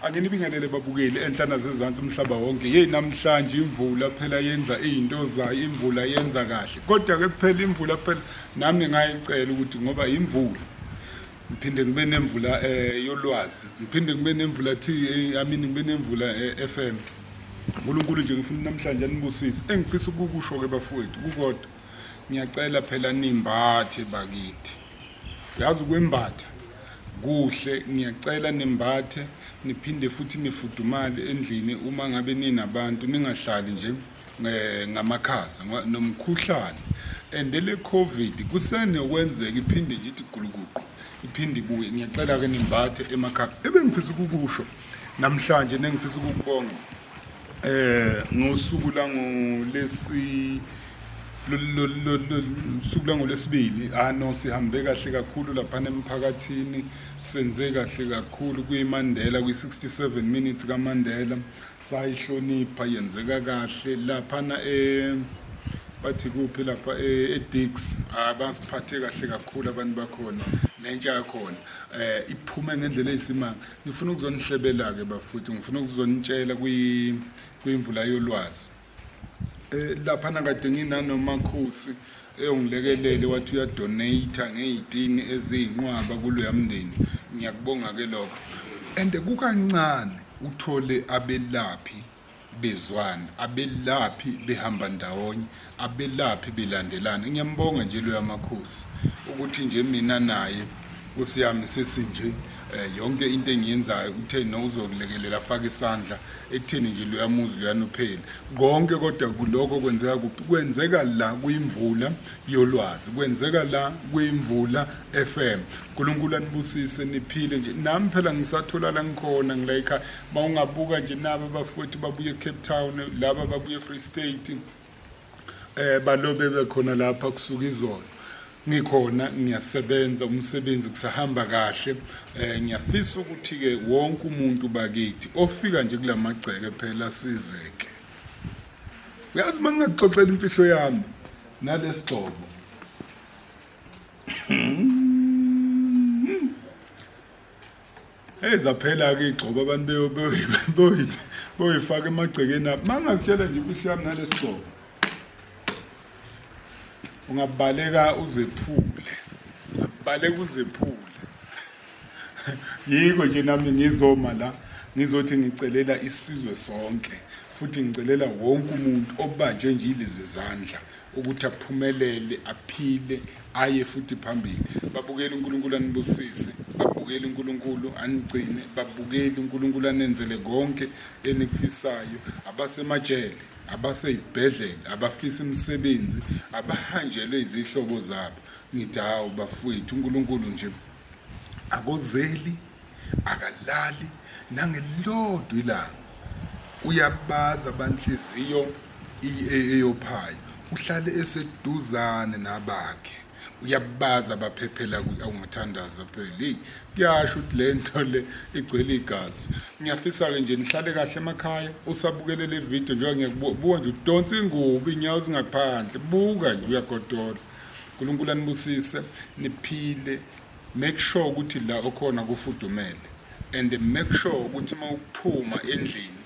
Anginibingelele babukeli enhlana zezansi umhlaba wonke. Namhlanje imvula phela yenza izinto zayo, imvula yenza kahle. Kodwa ke kuphela imvula phela nami ngayicela ukuthi ngoba imvula ngiphinde ngibe nemvula yolwazi, ngiphinde ngibe nemvula ngibe nemvula FM. uNkulunkulu nje ngifuna namhlanje anibusise. Engifisa ukukusho ke bafowethu kukodwa ngiyacela phela nimbathe bakithi. Yazi kwembatha kuhle, ngiyacela nimbathe niphinde futhi nifudumale endlini uma ngabe ninabantu, ningahlali nje ngamakhaza nomkhuhlane. And le COVID kusenokwenzeka iphinde nje ithi guluguqu, iphinde ibuye. Ngiyacela ke nimbathe emakhaya. Ebengifisa ukukusho namhlanje nengifisa ukukubonga ngosuku ngolesibili sihambe kahle kakhulu lapha emphakathini, senze kahle kakhulu kuyiMandela kwi67 minutes kaMandela, sayihlonipha, yenzeka kahle laphana bathi kuphi lapha eDix, abasiphathe kahle kakhulu abantu bakhona nentsha yakhona iphume ngendlela eyisimanga. Ngifuna ukuzonihlebela ke bafuthu, ngifuna ukuzonitshela kwimvula yolwazi laphana kade nginanomakhosi engilekelele wathi uyadonate ngezitini eziyinqwaba kulo yamndeni. Ngiyakubonga ke lokho. And kukancane uthole abelaphi bezwana, abelaphi behamba ndawonye, abelaphi belandelana. Ngiyambonga nje lo yamakhosi ukuthi nje mina naye kusiyami sesinje yonke into engiyenzayo uthe no uzokulekelela afaka isandla ekutheni nje lo yamuzi lo yanophela konke. Kodwa kuloko kwenzeka kuphi? Kwenzeka la kuyimvula yolwazi, kwenzeka la kuyimvula FM. uNkulunkulu anibusise niphile nje. Nami phela ngisathola la ngikhona ngila ekhaya. Mawungabuka nje nabo bafowethu babuye eCape Town, laba babuye eFree State, balobe bekhona lapha kusuka izolo. Ngikhona ngiyasebenza, umsebenzi kusahamba kahle. Ngiyafisa ukuthi ke wonke umuntu bakithi ofika nje kulamagceke phela sizeke. Uyazi mangingaxoxela imfihlo yami nalesigcobo ezaphela ke igcobo abantu boyifaka emagcekeni apha. Mangakutshela nje imfihlo yami nalesigcobo ungabaleka uzephule, abaleka uzephule. Yiko nje nami ngizoma la ngizothi ngicelela isizwe sonke, futhi ngicelela wonke umuntu obanjwe nje ilezi zandla ukuthi aphumelele, aphile, aye futhi phambili. Babukele uNkulunkulu anibusise, babukele uNkulunkulu anigcine, babukele uNkulunkulu anenzele konke enikufisayo. Abasemajele, abaseyibhedlela, abafisa imisebenzi, abahanjelwe izihlobo zabo, ngithi hawu bafowethu uNkulunkulu nje akozeli, akalali nangelodwa ilanga. Uyabaza abanhliziyo eyophayo, uhlale eseduzane nabakhe, uyabaza abaphephela awungathandaza phela. Kuyasho ukuthi le nto le igcwele igazi. Ngiyafisa ke nje nihlale kahle emakhaya. Usabukele le video njengoba ngiyakubuka nje udonsa ingubo, inyawo zingaphandle, buka nje uyagodola. uNkulunkulu anibusise, niphile. Make sure ukuthi la okhona kufudumele, and make sure ukuthi mawuphuma endlini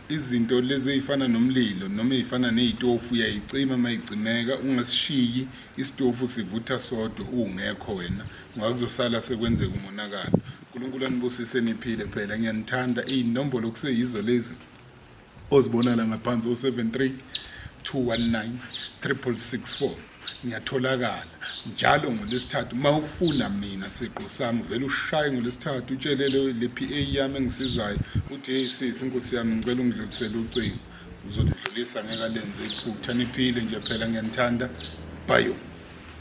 izinto lezi ezifana nomlilo noma ezifana nezitofu uyayicima mayicimeka, ungasishiyi isitofu sivutha sodwa ungekho wena, ngoba kuzosala sekwenzeka umonakalo. uNkulunkulu anibusise niphile phela. Ngiyanithanda. Inombolo kuseyizo lezi ozibona la ngaphansi 073 219 664. Ngiyatholakala njalo ngolesithathu. Mawufuna mina siqo sami vele ushaye ngolesithathu, utshelele le PA yami engisizayo uthi hey sisi inkosi yami ngicela ungidlulisele ucingo, uzodlulisa ngeke lenze iphutha. Niphile nje phela, ngiyanithanda. Bye.